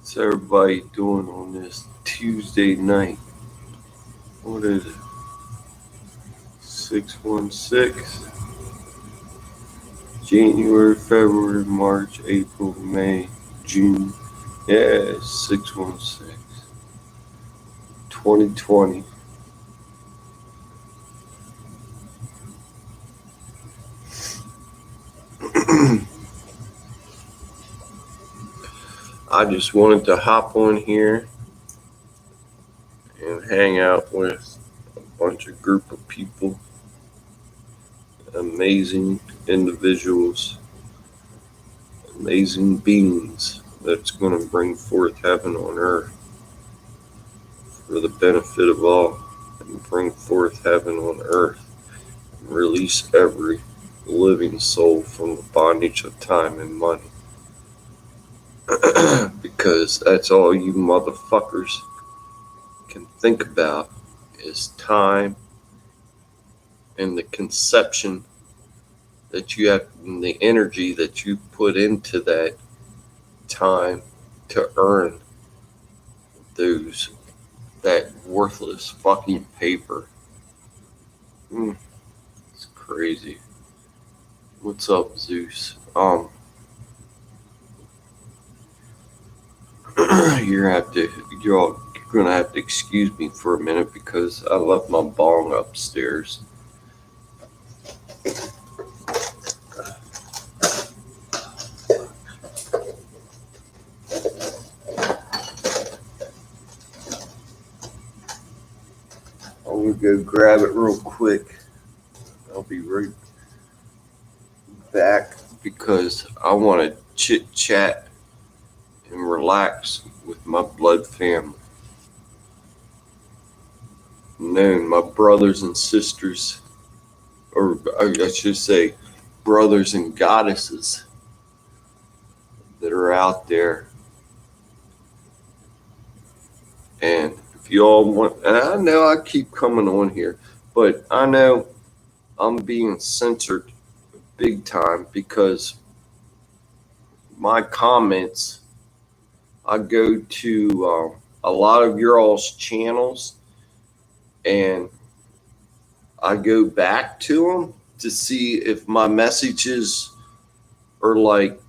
What's everybody doing on this Tuesday night? What is it? 616? January, February, March, April, May, June. Yeah, 616. 2020. I just wanted to hop on here and hang out with a bunch of group of people, amazing individuals, amazing beings that's going to bring forth heaven on earth for the benefit of all, and bring forth heaven on earth, and release every living soul from the bondage of time and money. Because that's all you motherfuckers can think about is time and the conception that you have and the energy that you put into that time to earn those that worthless fucking paper. It's crazy. What's up, Zeus? You're gonna have to excuse me for a minute because I left my bong upstairs. I'm gonna go grab it real quick. I'll be right back because I want to chit chat and relax with my blood family. Known my brothers and sisters, or I should say, brothers and goddesses that are out there. And if you all want, and I know I keep coming on here, but I know I'm being censored big time because my comments, I go to a lot of your all's channels and I go back to them to see if my messages are like,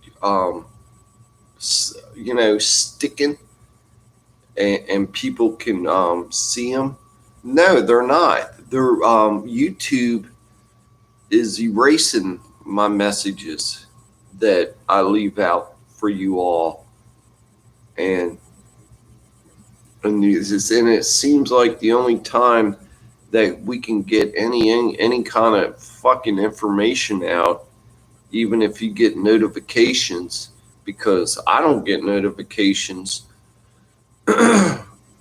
sticking and people can see them. No, they're not. They're YouTube is erasing my messages that I leave out for you all, and it seems like the only time that we can get any kind of fucking information out, even if you get notifications, because I don't get notifications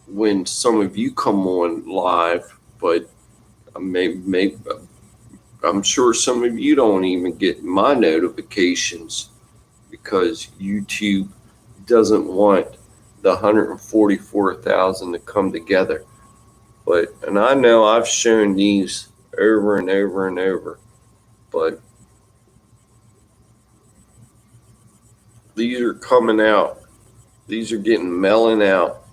when some of you come on live, but I'm sure some of you don't even get my notifications because YouTube doesn't want the 144,000 to come together. And I know I've shown these over and over and over, but these are coming out. These are getting melon out.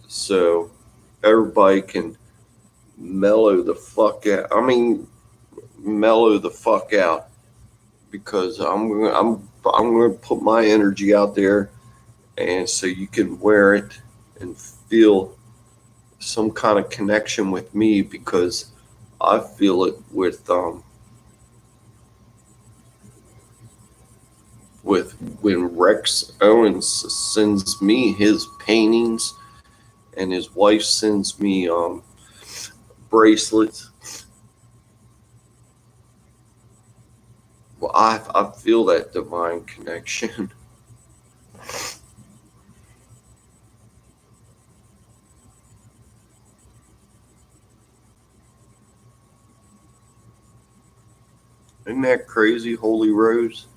So everybody can mellow the fuck out. Mellow the fuck out, because I'm going to put my energy out there, and so you can wear it and feel some kind of connection with me, because I feel it with when Rex Owens sends me his paintings and his wife sends me bracelets. Well, I feel that divine connection. Isn't that crazy, Holy Rose?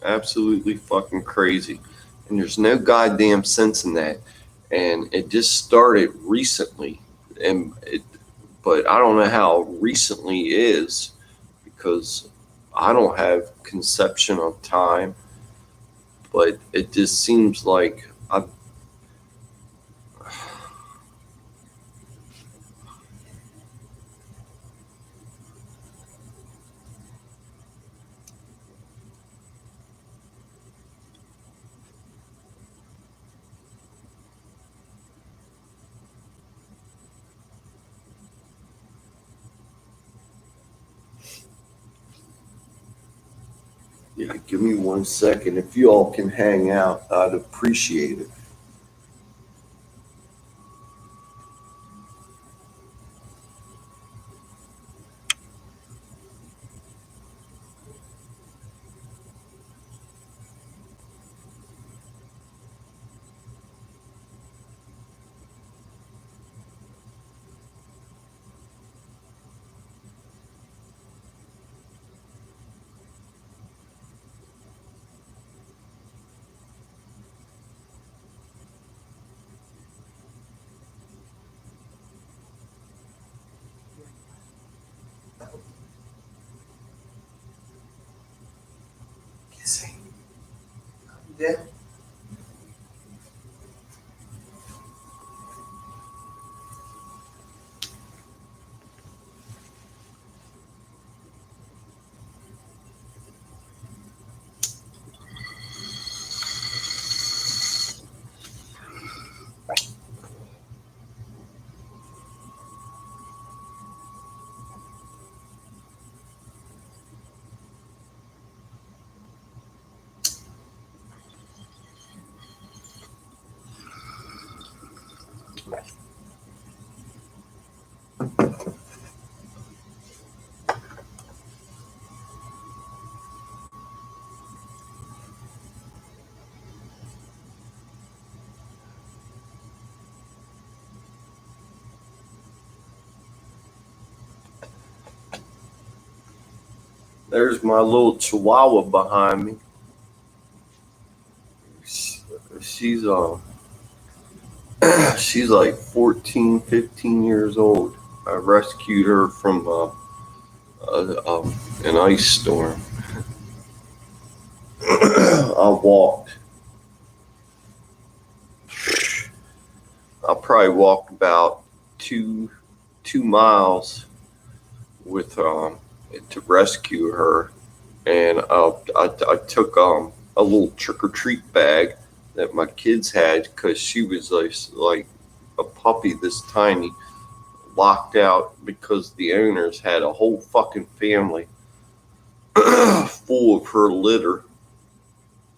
Absolutely fucking crazy. And there's no goddamn sense in that. And it just started recently. But I don't know how recently it is, because I don't have conception of time. but it just seems like I. Yeah, give me 1 second. If you all can hang out, I'd appreciate it. Yeah. There's my little chihuahua behind me. She's she's like 14, 15 years old. I rescued her from an ice storm. I walked. I probably walked about 2 miles with to rescue her, and I took a little trick or treat bag that my kids had because she was like a puppy this tiny, locked out because the owners had a whole fucking family full of her litter,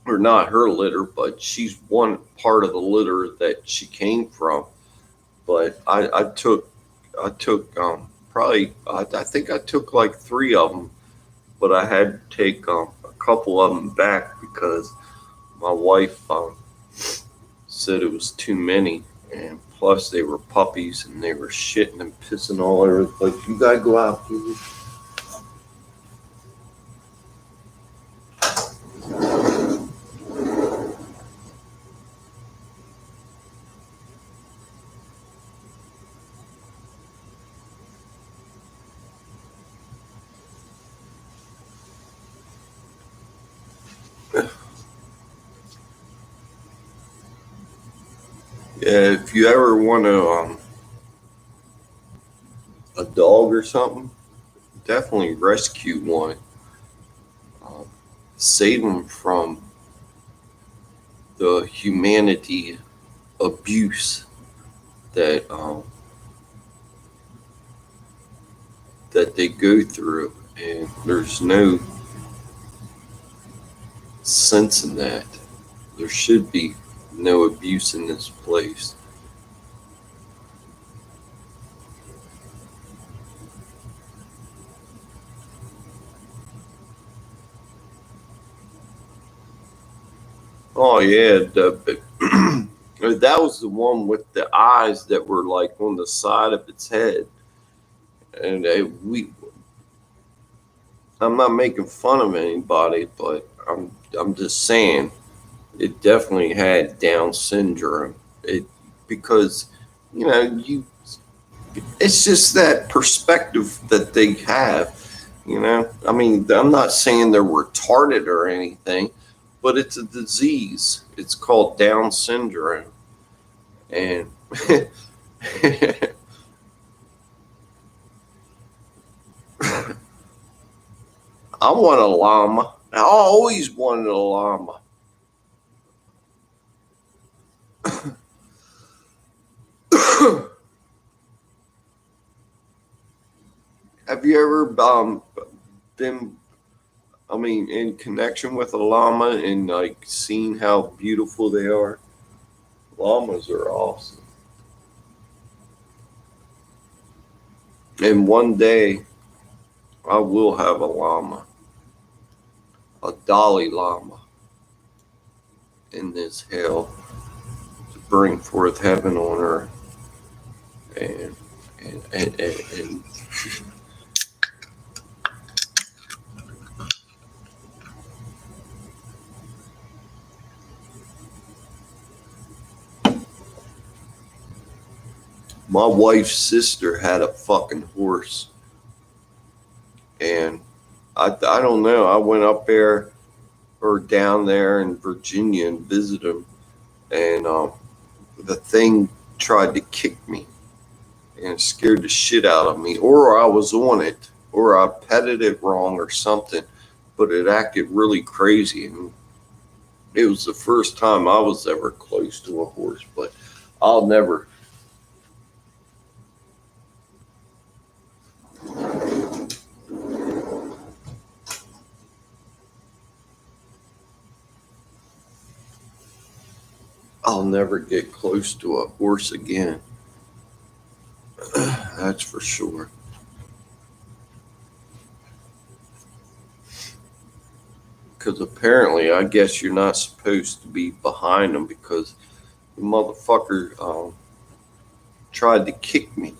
or not her litter, but she's one part of the litter that she came from. But I took probably I think I took like 3 of them, but I had to take a couple of them back because my wife said it was too many, and plus they were puppies and they were shitting and pissing all over the place. You gotta go out, please. Yeah, if you ever want a dog or something, definitely rescue one. Um, Save them from the humanity abuse that that they go through, and there's no sense in that. There should be no abuse in this place. Oh yeah, that was the one with the eyes that were like on the side of its head, and I'm not making fun of anybody, but I'm just saying it definitely had Down syndrome. It because you it's just that perspective that they have. I mean, I'm not saying they're retarded or anything, but it's a disease. It's called Down syndrome. And I want a llama. I always wanted a llama. Have you ever been, in connection with a llama and like seen how beautiful they are? Llamas are awesome. And one day I will have a llama, a Dalai Lama in this hell to bring forth heaven on earth. And, and my wife's sister had a fucking horse. And I don't know. I went up there or down there in Virginia and visited him. And the thing tried to kick me and scared the shit out of me. Or I was on it. Or I petted it wrong or something. But it acted really crazy. And it was the first time I was ever close to a horse. But I'll never get close to a horse again. That's for sure. Because apparently, I guess you're not supposed to be behind them because the motherfucker tried to kick me.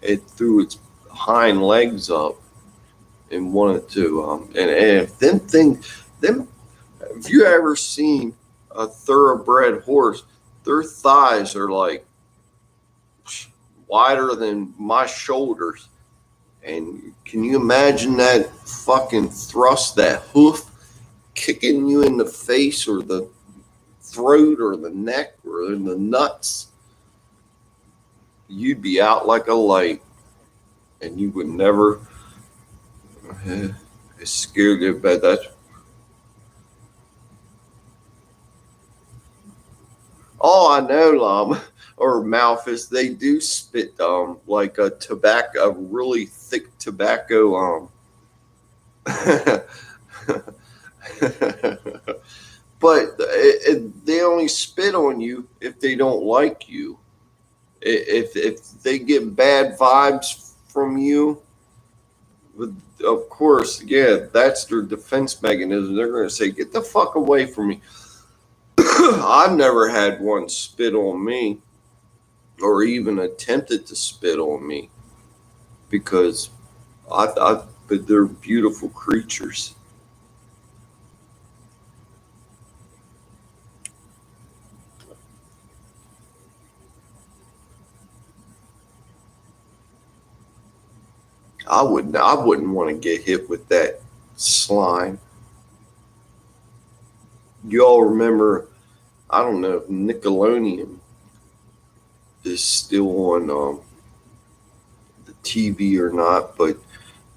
It threw its hind legs up and wanted to. And if have you ever seen a thoroughbred horse? Their thighs are like wider than my shoulders. And can you imagine that fucking thrust, that hoof kicking you in the face or the throat or the neck or in the nuts? You'd be out like a light and you would never. It's scary, but that's. Oh, I know, Llama or Malphus. They do spit like a tobacco, a really thick tobacco but they only spit on you if they don't like you. If they get bad vibes from you, of course, yeah, that's their defense mechanism. They're going to say, "Get the fuck away from me." I've never had one spit on me or even attempted to spit on me because but they're beautiful creatures. I wouldn't want to get hit with that slime. You all remember? I don't know if Nickelodeon is still on the TV or not, but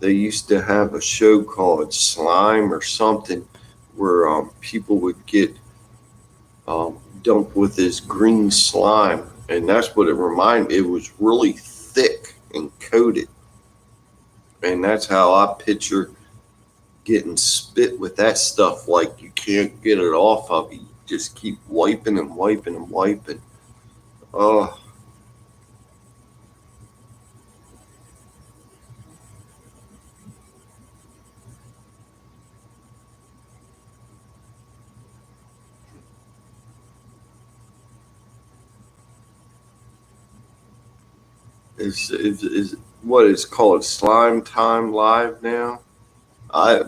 they used to have a show called Slime or something where people would get dumped with this green slime, and that's what it reminded. It was really thick and coated, and that's how I picture getting spit with that stuff. Like you can't get it off of you. Just keep wiping and wiping and wiping. Oh, is what is called Slime Time Live now. I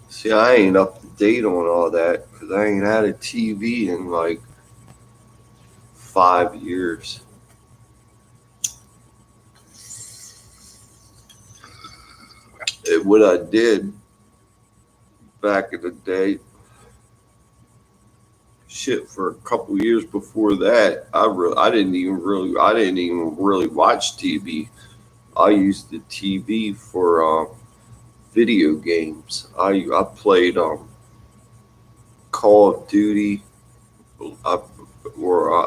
see. I ain't up to date on all that because I ain't had a TV in like 5 years. what I did back in the day, shit, for a couple years before that, I didn't even really watch TV. I used the TV for video games. I played Call of Duty. I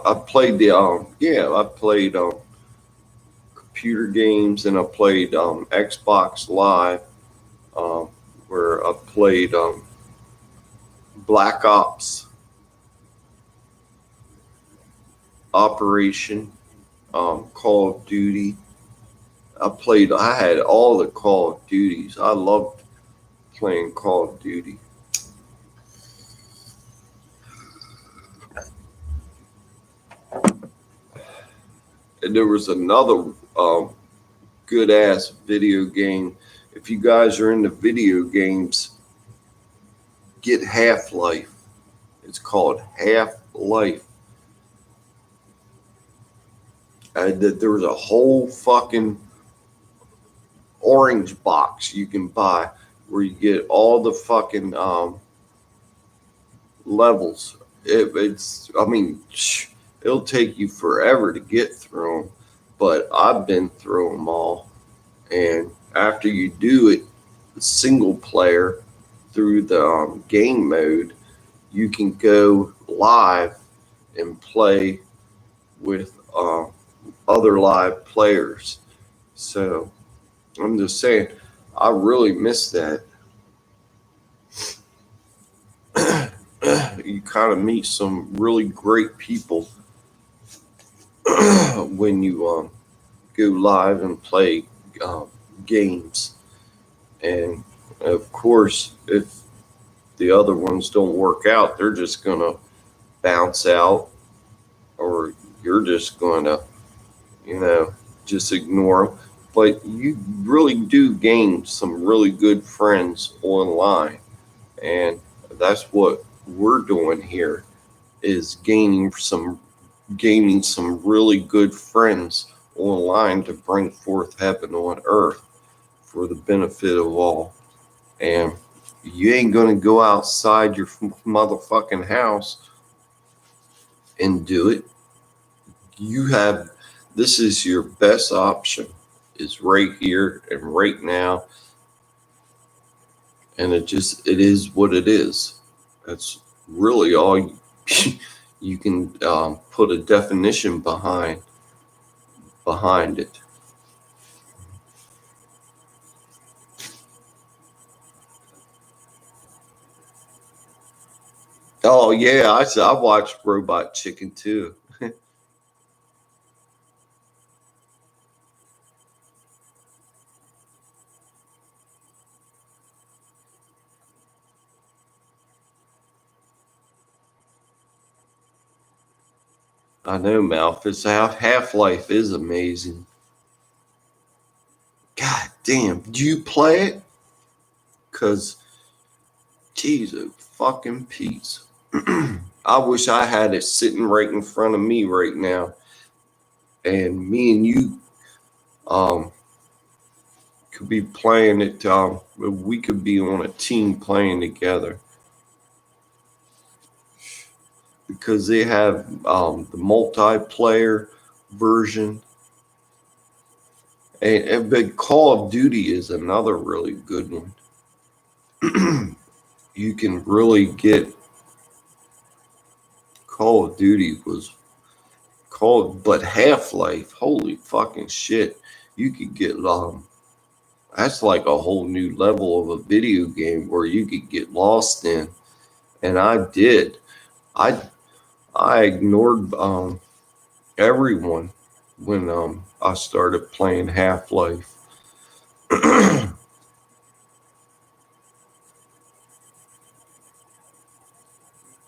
I played the I played computer games, and I played Xbox Live, um, where I played Black Ops, Operation, Call of Duty. I had all the Call of Duties. I loved playing Call of Duty. And there was another good ass video game. If you guys are into video games, get Half Life. It's called Half Life. There was a whole fucking orange box you can buy where you get all the fucking levels. I mean, it'll take you forever to get through them, but I've been through them all. And after you do it, single player through the game mode, you can go live and play with other live players. So I'm just saying, I really miss that. You kind of meet some really great people when you go live and play um, games. And of course, if the other ones don't work out, they're just going to bounce out, or you're just going to, you know, just ignore them. But you really do gain some really good friends online. And that's what we're doing here, is gaining some really good friends online to bring forth heaven on earth for the benefit of all. And you ain't going to go outside your motherfucking house and do it. You have This is your best option, is right here and right now. And it is what it is. That's really all you can put a definition behind it. Oh yeah, I watched Robot Chicken too. I know, Malphus. Half Life is amazing. God damn, do you play it? Cause Jesus fucking Pete. I wish I had it sitting right in front of me right now, and me and you um could be playing it. We could be on a team playing together, because they have the multiplayer version. But Call of Duty is another really good one. You can really get Call of Duty was called, but Half Life, holy fucking shit! You could get that's like a whole new level of a video game where you could get lost in, and I did. I I ignored everyone when I started playing Half Life.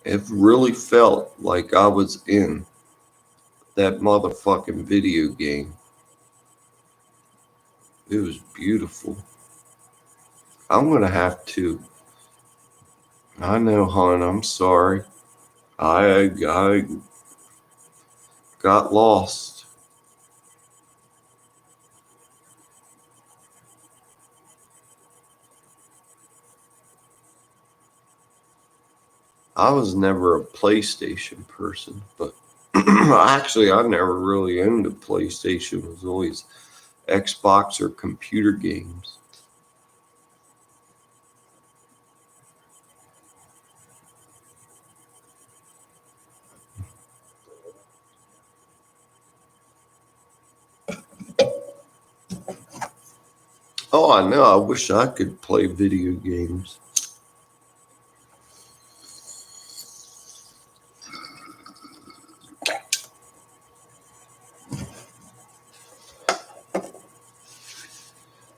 It really felt like I was in that motherfucking video game. It was beautiful. I'm gonna have to. I know, hon. I'm sorry. I got lost. I was never a PlayStation person, but actually, I never really owned a PlayStation. It was always Xbox or computer games. Oh, I know. I wish I could play video games.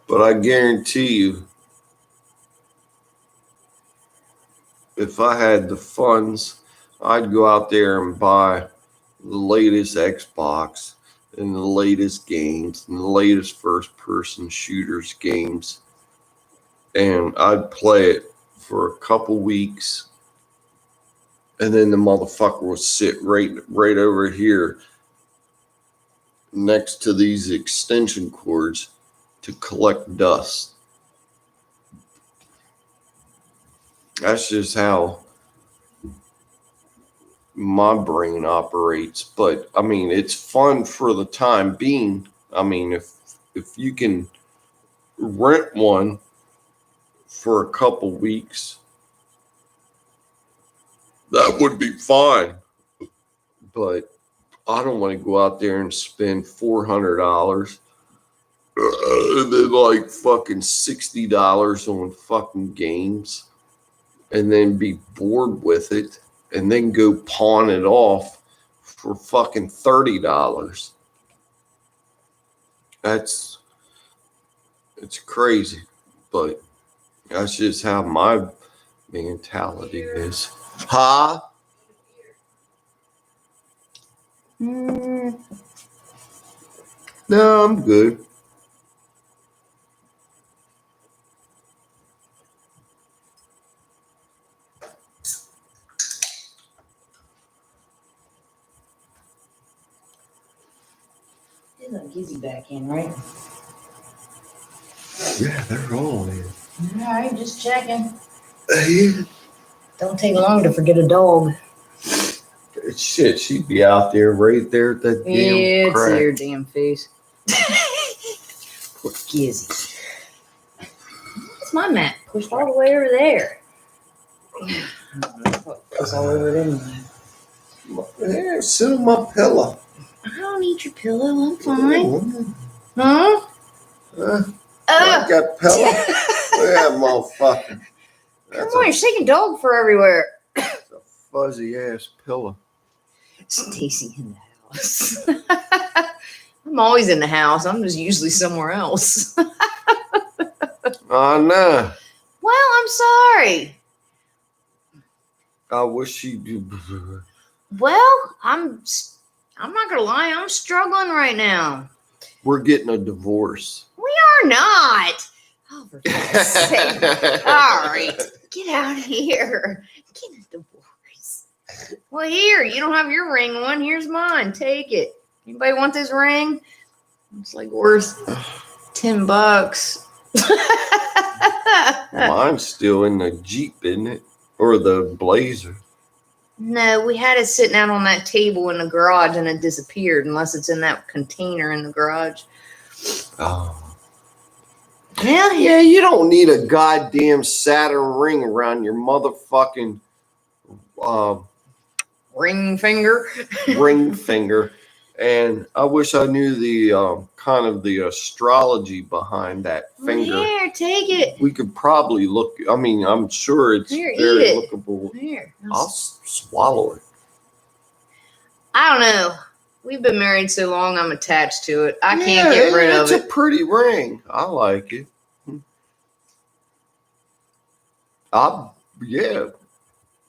But I guarantee you, if I had the funds, I'd go out there and buy the latest Xbox and the latest games and the latest first person shooters games. And I'd play it for a couple weeks. And then the motherfucker would sit right over here next to these extension cords to collect dust. That's just how my brain operates. But I mean, it's fun for the time being. I mean, if you can rent one for a couple weeks, that would be fine. But I don't want to go out there and spend $400 and then like fucking $60 on fucking games and then be bored with it and then go pawn it off for fucking $30. It's crazy, but that's just how my mentality is. Huh? No, I'm good. There's a Gizzy back in, right? Yeah, they're all in. All right, just checking. Yeah. Don't take long to forget a dog. Shit, she'd be out there right there at that damn Yeah, it's crack. your damn face. Poor Gizzy. What's my mat? Pushed all the way over there. It's all over it anyway. Yeah, sit on my pillow. I don't need your pillow. I'm fine. Huh? I got pillow. Look at that motherfucker. Come on, you're shaking dog fur everywhere. That's a fuzzy ass pillow. Stacy in the house. I'm always in the house. I'm just usually somewhere else. I know. Well, I'm sorry. I wish she'd do. Well, I'm not gonna lie. I'm struggling right now. We're getting a divorce. We are not. Oh, for fuck's sake. All right. Get out of here. Get a divorce. Well, here, you don't have your ring on. Here's mine. Take it. Anybody want this ring? It's like worth $10. Mine's still in the Jeep, isn't it? Or the Blazer. No, we had it sitting out on that table in the garage and it disappeared unless it's in that container in the garage. Oh. Yeah, You don't need a goddamn Saturn ring around your motherfucking ring finger. ring finger. And I wish I knew the kind of the astrology behind that finger. Here, take it. We could probably look. I mean, I'm sure it's Here, very eat it. lookable. Here. I'll swallow it. I don't know. We've been married so long, I'm attached to it. I can't get rid of it. It's a pretty ring. I like it. Yeah.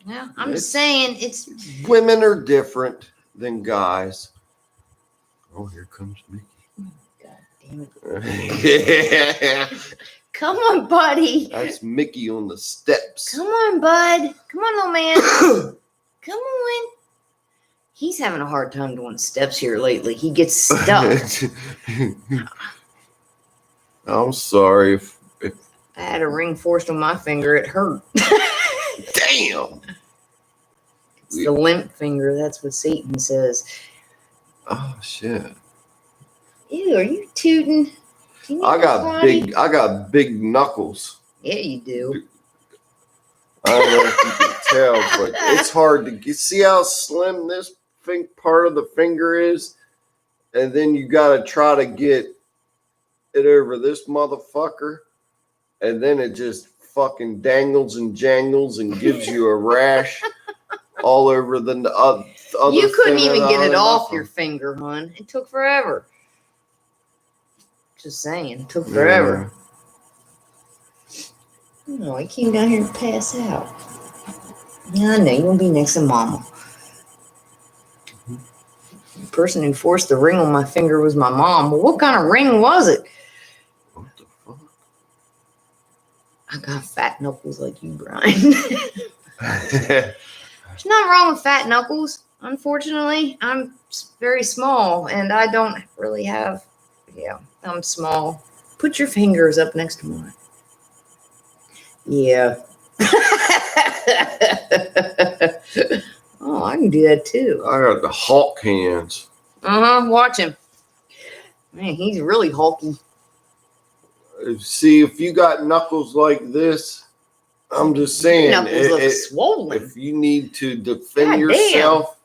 Yeah, I'm just saying it's. Women are different than guys. Oh, here comes Mickey. God damn it. Come on, buddy. That's Mickey on the steps. Come on, bud. Come on, little man. Come on. He's having a hard time doing steps here lately. He gets stuck. I'm sorry if I had a ring forced on my finger. It hurt. Damn. It's the limp finger. That's what Satan says. Oh shit! Ew, are you tooting? Do you need I a got potty? I got big knuckles. Yeah, you do. I don't know if you can tell, but it's hard to get. See how slim this part of the finger is, and then you got to try to get it over this motherfucker, and then it just fucking dangles and jangles and gives you a rash all over the other. You couldn't thing of even the get it other off knuckle. your finger, hon. It took forever. Just saying, it took forever. Oh, he came down here to pass out. Yeah, I know, you won't be next to Mama. The person who forced the ring on my finger was my mom. Well, what kind of ring was it? What the fuck? I got fat knuckles like you, Brian. There's nothing wrong with fat knuckles. Unfortunately, I'm very small and I don't really have, I'm small. Put your fingers up next to mine. Yeah. Oh, I can do that too. I got the Hulk hands. Watch him. Man, he's really hulky. See, if you got knuckles like this, I'm just saying, Knuckles look swollen. if you need to defend God yourself,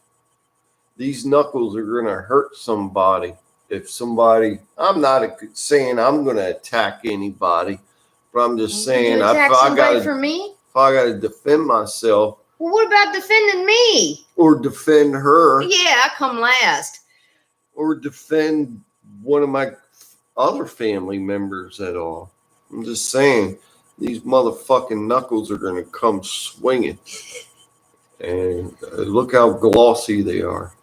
these knuckles are going to hurt somebody. If somebody, I'm not saying I'm going to attack anybody, but I'm just saying, if I got to defend myself. Well, what about defending me? Or defend her. Yeah, I come last. Or defend one of my other family members at all. I'm just saying, these motherfucking knuckles are going to come swinging. And look how glossy they are.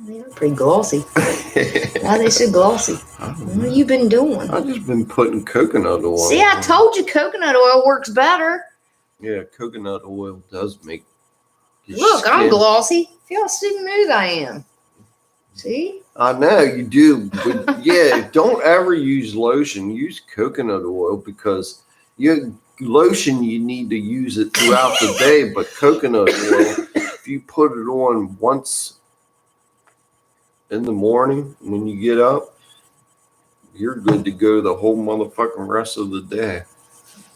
They are pretty glossy. Why are they so glossy? What have you been doing? I've just been putting coconut oil. See, I told you coconut oil works better. Yeah, coconut oil does make Look, skin. I'm glossy. Feel how smooth I am. See? I know you do, but yeah, don't ever use lotion. Use coconut oil because lotion you need to use it throughout the day, but coconut oil, if you put it on once in the morning when you get up, you're good to go the whole motherfucking rest of the day.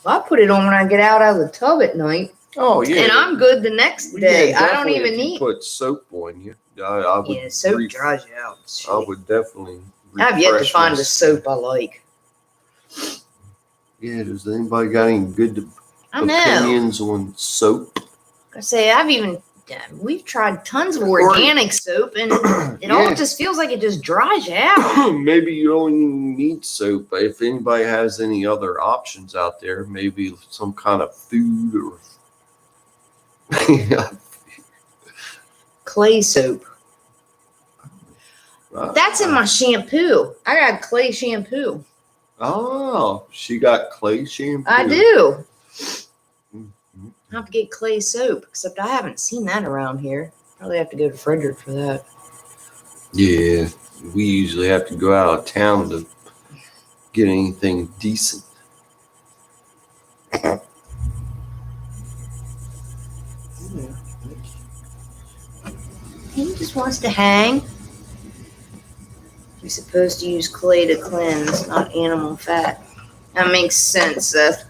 Well, I put it on when I get out of the tub at night. Oh yeah, and I'm good the next day. Yeah, I don't even need. Put soap on you. I would. Yeah, soap dries you out. I would definitely. I've yet to find a soap I like. Yeah, does anybody got any good opinions on soap? I say we've tried tons of organic soap, and it all just feels like it just dries you out. Maybe you don't even need soap. If anybody has any other options out there, maybe some kind of food or clay soap. That's in my shampoo. I got clay shampoo. Oh, she got clay shampoo. I do. I have to get clay soap, except I haven't seen that around here. Probably have to go to Frederick for that. Yeah, we usually have to go out of town to get anything decent. He just wants to hang. We're supposed to use clay to cleanse, not animal fat. That makes sense, Seth.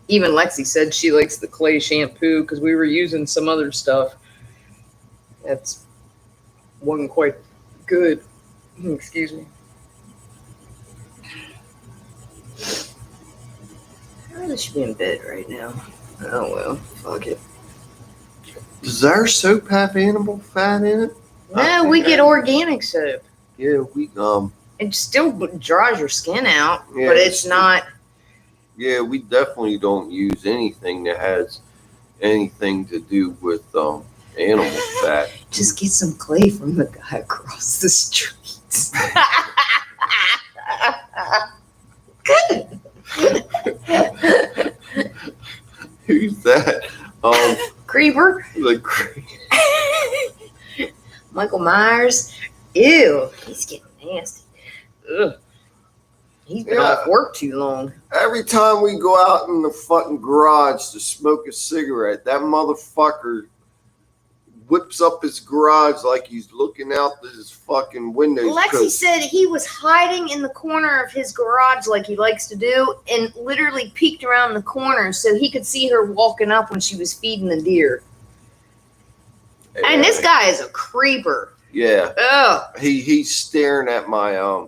Even Lexi said she likes the clay shampoo because we were using some other stuff. That's wasn't quite good. Excuse me. I really should be in bed right now. Oh well, fuck it. Does our soap have animal fat in it? No, we get organic soap. Yeah, we It still dries your skin out, but it's not. Yeah, we definitely don't use anything that has anything to do with animal fat. Just get some clay from the guy across the street. Who's that? Creeper. Michael Myers. Ew, he's getting nasty. Ugh. He's been off work too long. Every time we go out in the fucking garage to smoke a cigarette, that motherfucker whips up his garage like he's looking out his fucking windows. Lexi said he was hiding in the corner of his garage like he likes to do and literally peeked around the corner so he could see her walking up when she was feeding the deer. Yeah. And this guy is a creeper. Yeah. Oh. He's staring at my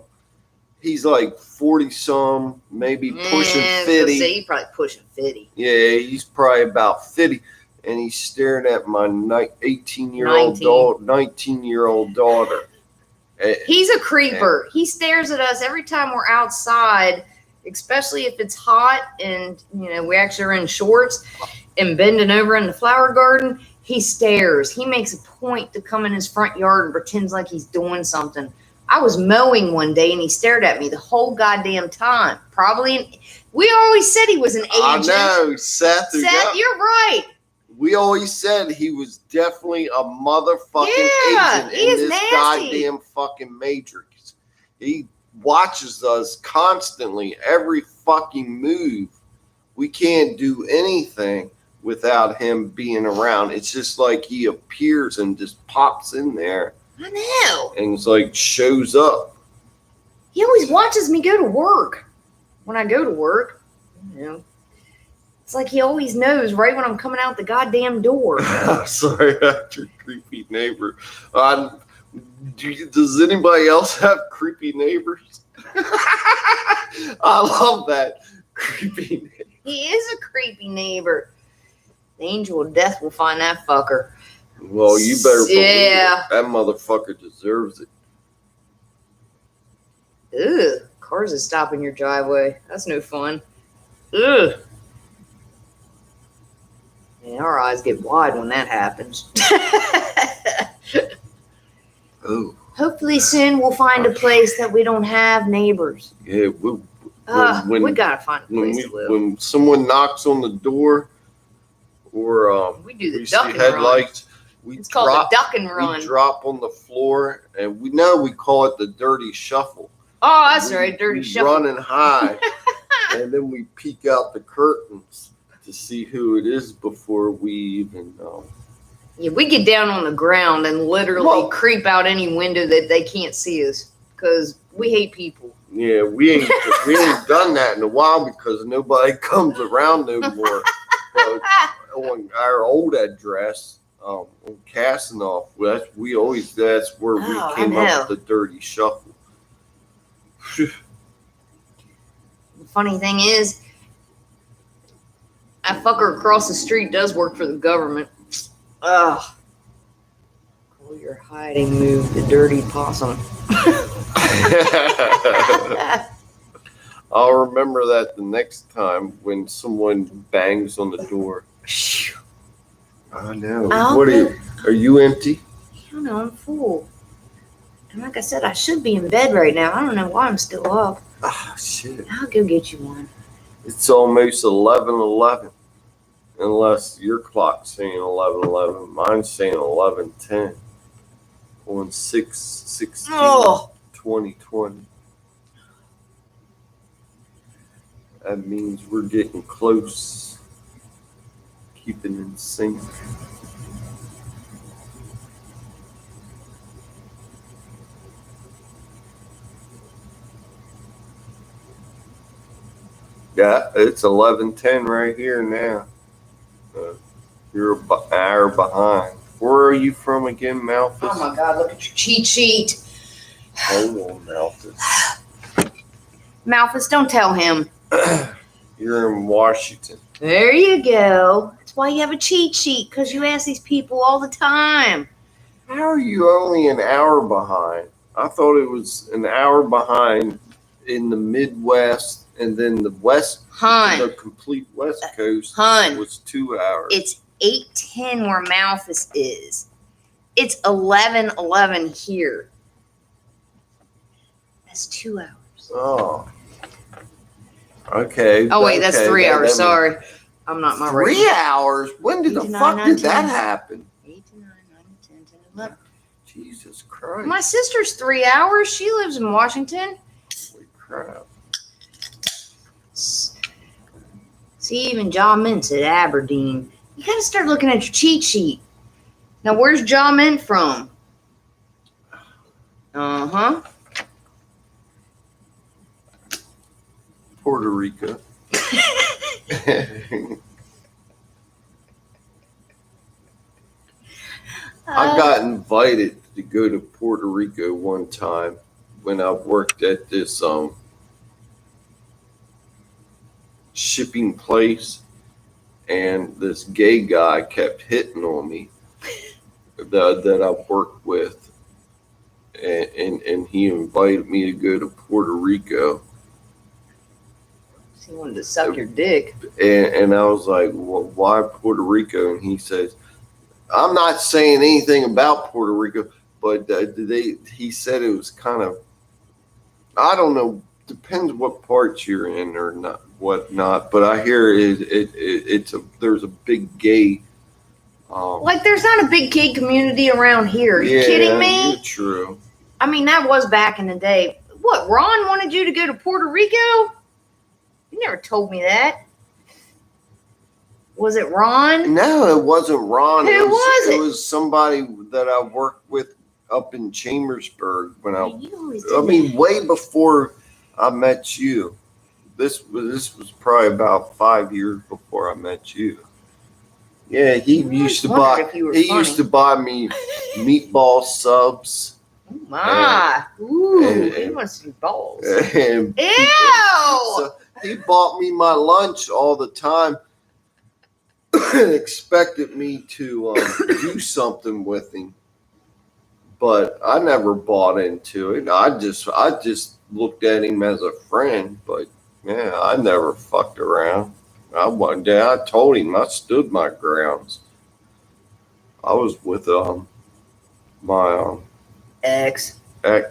he's like 40-some, maybe pushing 50. He's probably pushing 50. Yeah, he's probably about 50. And he's staring at my 19-year-old daughter. He's a creeper. He stares at us every time we're outside, especially if it's hot and, you know, we actually are in shorts and bending over in the flower garden. He stares. He makes a point to come in his front yard and pretends like he's doing something. I was mowing one day and he stared at me the whole goddamn time. We always said he was an agent. I know, Seth. You're right. We always said he was definitely a motherfucking agent in this goddamn fucking matrix. He watches us constantly, every fucking move. We can't do anything without him being around. It's just like he appears and just pops in there. I know. And it's like shows up. He always watches me go to work. When I go to work, you know, it's like he always knows right when I'm coming out the goddamn door. Sorry, that's your creepy neighbor. Does anybody else have creepy neighbors? I love that. Creepy neighbor. He is a creepy neighbor. The angel of death will find that fucker. Well, you better believe it. That motherfucker deserves it. Ugh. Cars that stop in your driveway. That's no fun. Ugh. Yeah, our eyes get wide when that happens. Oh. Hopefully soon we'll find a place that we don't have neighbors. Yeah, we gotta find a place to live. When someone knocks on the door, or we do the we duck see and headlights, run. It's called the duck and run. We drop on the floor, and we call it the dirty shuffle. Oh, that's right, dirty shuffle. Running high, and then we peek out the curtains to see who it is before we even know. Yeah, we get down on the ground and literally creep out any window that they can't see us because we hate people. Yeah, we ain't done that in a while because nobody comes around no more. But on our old address, on Casanoff, that's where we came up with the dirty shuffle. The funny thing is, that fucker across the street does work for the government. Ugh. Call your hiding move the dirty possum. I'll remember that the next time when someone bangs on the door. I know. Are you empty? I don't know, I'm full. And like I said, I should be in bed right now. I don't know why I'm still up. Ah, shit. I'll go get you one. It's almost 11:11. Unless your clock's saying 11:11. Mine's saying 11:10. On 6/16/2020. That means we're getting close. Keeping in sync. Yeah, it's 11:10 right here now. You're an hour behind. Where are you from again, Malthus? Oh my God, look at your cheat sheet. Hold on, Malthus. Malthus, don't tell him. You're in Washington. There you go. That's why you have a cheat sheet, because you ask these people all the time. How are you only an hour behind? I thought it was an hour behind in the Midwest, and then the West, the complete West Coast was 2 hours. It's 8:10 where Malthus is. It's 11:11 here. That's 2 hours. Oh. Okay. Oh, wait, that's 3 hours. Sorry. I'm not my 3 hours? When did the fuck did that happen? 8 to 9, 9 to 10, 10 to 11. Jesus Christ. My sister's 3 hours. She lives in Washington. Holy crap. See, even John Mint's at Aberdeen. You gotta start looking at your cheat sheet. Now, where's John Mint from? Uh-huh. Puerto Rico. I got invited to go to Puerto Rico one time when I worked at this shipping place, and this gay guy kept hitting on me that I worked with, and he invited me to go to Puerto Rico. He wanted to suck your dick. And I was like, well, why Puerto Rico? And he says, I'm not saying anything about Puerto Rico, but he said it was kind of, I don't know, depends what parts you're in or not, whatnot. But I hear there's a big gay. Like, there's not a big gay community around here. Are you kidding me? You're true. I mean, that was back in the day. What, Ron wanted you to go to Puerto Rico? You never told me that. Was it Ron? No, it wasn't Ron. Who was it? It was somebody that I worked with up in Chambersburg when way before I met you. This was probably about 5 years before I met you. Yeah, he used to buy me meatball subs. Oh my! He wants some balls. Ew! So he bought me my lunch all the time. And expected me to do something with him, but I never bought into it. I just looked at him as a friend, but yeah, I never fucked around. I told him I stood my grounds. I was with my ex. I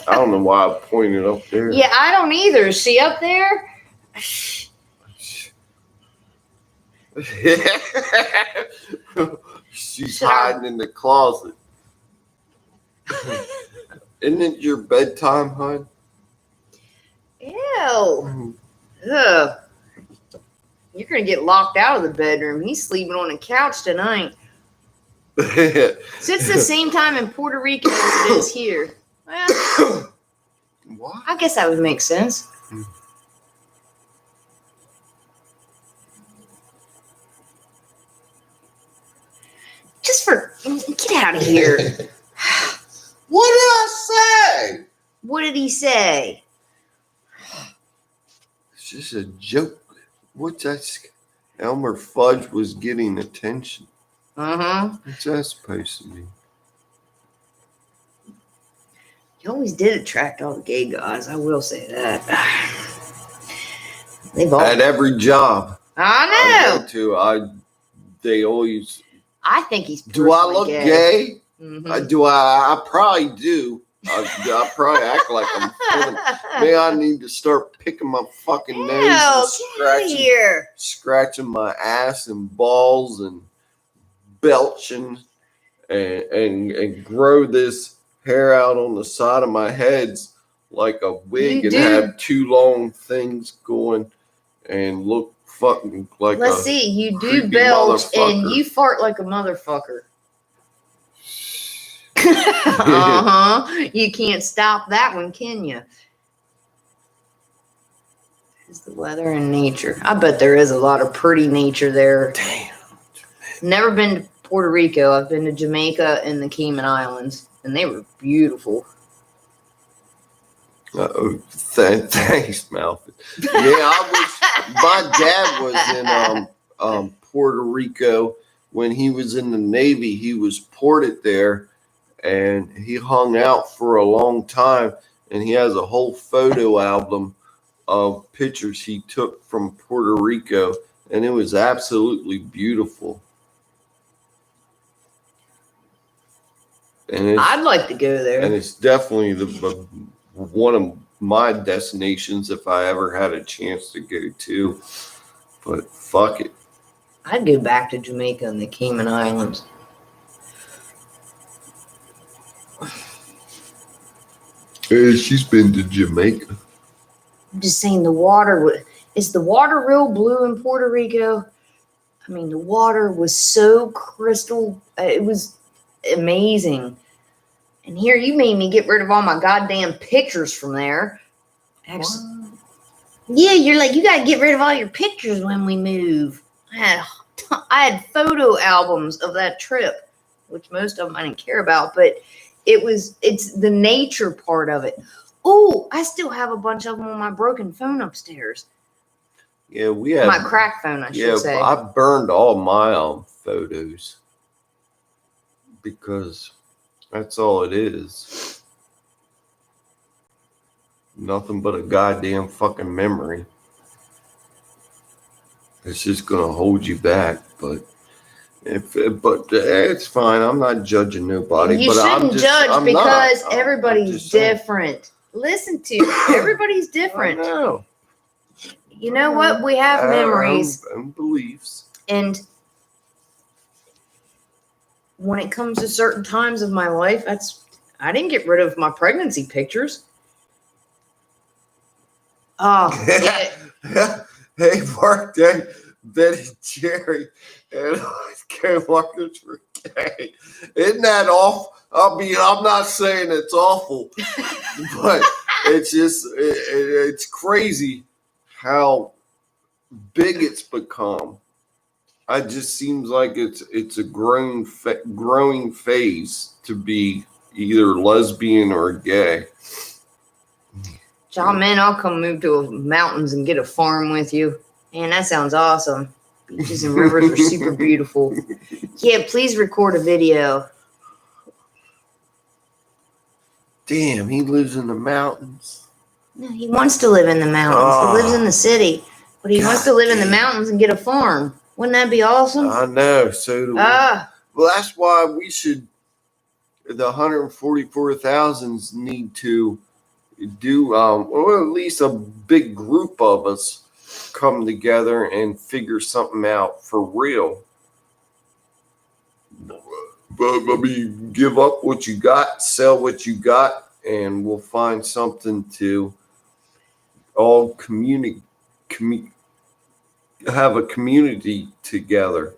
don't know why I pointed up there. Yeah, I don't either. Is she up there? She's hiding in the closet. Isn't it your bedtime, hon? Ew. Ugh. You're going to get locked out of the bedroom. He's sleeping on the couch tonight. So it's the same time in Puerto Rico as it is here. Well, what? I guess that would make sense. Get out of here. What did I say? What did he say? It's just a joke. What's that? Elmer Fudge was getting attention. What's that supposed to mean? You always did attract all the gay guys. I will say that. They've all at every job. I know. They always. I think he's. Do I look gay? Mm-hmm. Do I probably do. I probably act like I'm feeling. Maybe I need to start picking my fucking nose and scratching my ass and balls and belching and grow this hair out on the side of my heads like a wig and have two long things going and look fucking like Let's see, you do belch and you fart like a motherfucker. You can't stop that one, can you? Is the weather and nature. I bet there is a lot of pretty nature there. Damn. Never been to Puerto Rico. I've been to Jamaica and the Cayman Islands, and they were beautiful. Thanks, Malford. Yeah, my dad was in Puerto Rico when he was in the Navy. He was ported there, and he hung out for a long time, and he has a whole photo album of pictures he took from Puerto Rico, and it was absolutely beautiful. And I'd like to go there. And it's definitely one of my destinations if I ever had a chance to go to. But fuck it. I'd go back to Jamaica and the Cayman Islands. She's been to Jamaica. I'm just saying is the water real blue in Puerto Rico? I mean, the water was so crystal. It was amazing. And here you made me get rid of all my goddamn pictures from there. Actually, yeah, you're like, you got to get rid of all your pictures when we move. I had photo albums of that trip, which most of them I didn't care about, but it's the nature part of it. Oh, I still have a bunch of them on my broken phone upstairs. Yeah, we have my crack phone, I should say. I burned all my photos because that's all it is. Nothing but a goddamn fucking memory. It's just gonna hold you back, but it's fine. I'm not judging nobody. You shouldn't judge because everybody's different. Listen to everybody's different. I know. You know what? We have memories and beliefs. And when it comes to certain times of my life, I didn't get rid of my pregnancy pictures. Oh, yeah. Hey, Mark, Ben and Jerry, and Marcus for gay. Isn't that awful? I mean, I'm not saying it's awful, but it's just it's crazy how big it's become. It just seems like it's a growing phase to be either lesbian or gay. John, man, I'll come move to the mountains and get a farm with you. Man, that sounds awesome. Beaches and rivers are super beautiful. Yeah, please record a video. Damn, he lives in the mountains. No, he wants to live in the mountains. He lives in the city, but he wants to live in the mountains and get a farm. Wouldn't that be awesome? I know. So do we. Well, that's why we should. The 144,000s need to do, or at least a big group of us come together and figure something out for real. But I mean, give up what you got, sell what you got, and we'll find something to all have a community together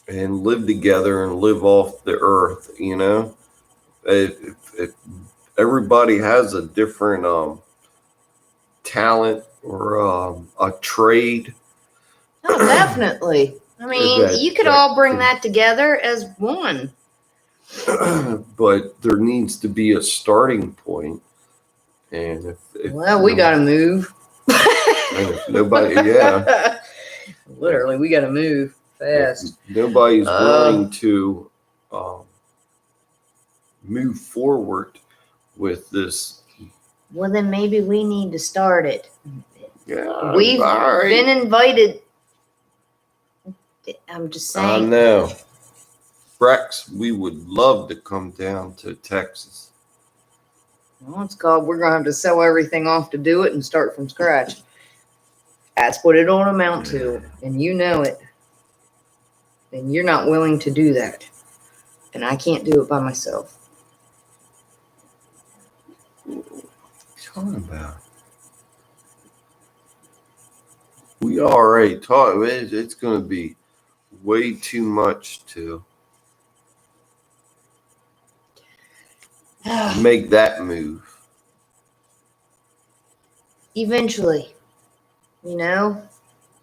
and live together and live off the earth. You know, everybody has a different talent or a trade. Oh, definitely. I mean, you could all bring that together as one. But there needs to be a starting point. And we got to move. If nobody, yeah. Literally, we got to move fast. If nobody's willing to move forward with this. Well, then maybe we need to start it. Yeah, we've been invited. I'm just saying. I know. Rex, we would love to come down to Texas. Well, it's called, we're going to have to sell everything off to do it and start from scratch. That's what it'll amount to. And you know it. And you're not willing to do that. And I can't do it by myself. What are you talking about? We already talked. It's going to be way too much to make that move. Eventually, you know,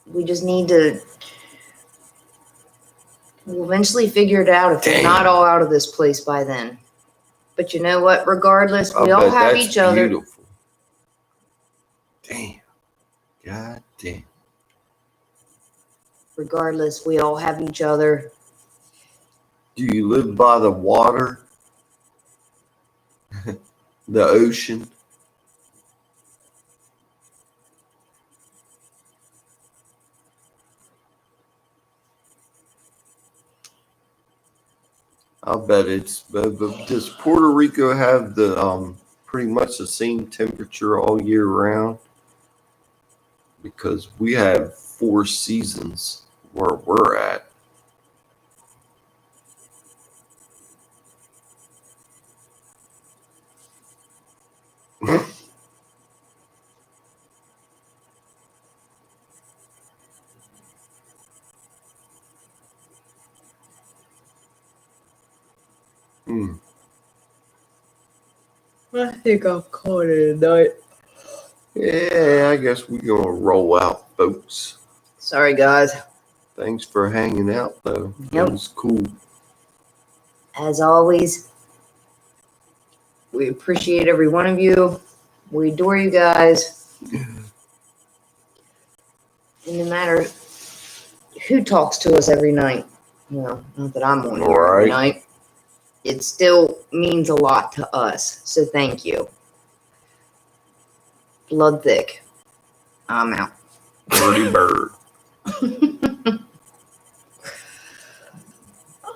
we just need to. We'll eventually figure it out if we're not all out of this place by then. But you know what? Regardless, we all have each other. Beautiful. Damn. God damn. Regardless, we all have each other. Do you live by the water? The ocean? I'll bet it's. Does Puerto Rico have the pretty much the same temperature all year round? Because we have 4 seasons where we're at. I think I'll call it a night. Yeah, I guess we're gonna roll out, folks. Sorry, guys. Thanks for hanging out, though. Yep. It was cool. As always, we appreciate every one of you. We adore you guys. And no matter who talks to us every night, well, not that I'm on here every night, it still means a lot to us. So thank you. Blood thick. I'm out. Birdie bird.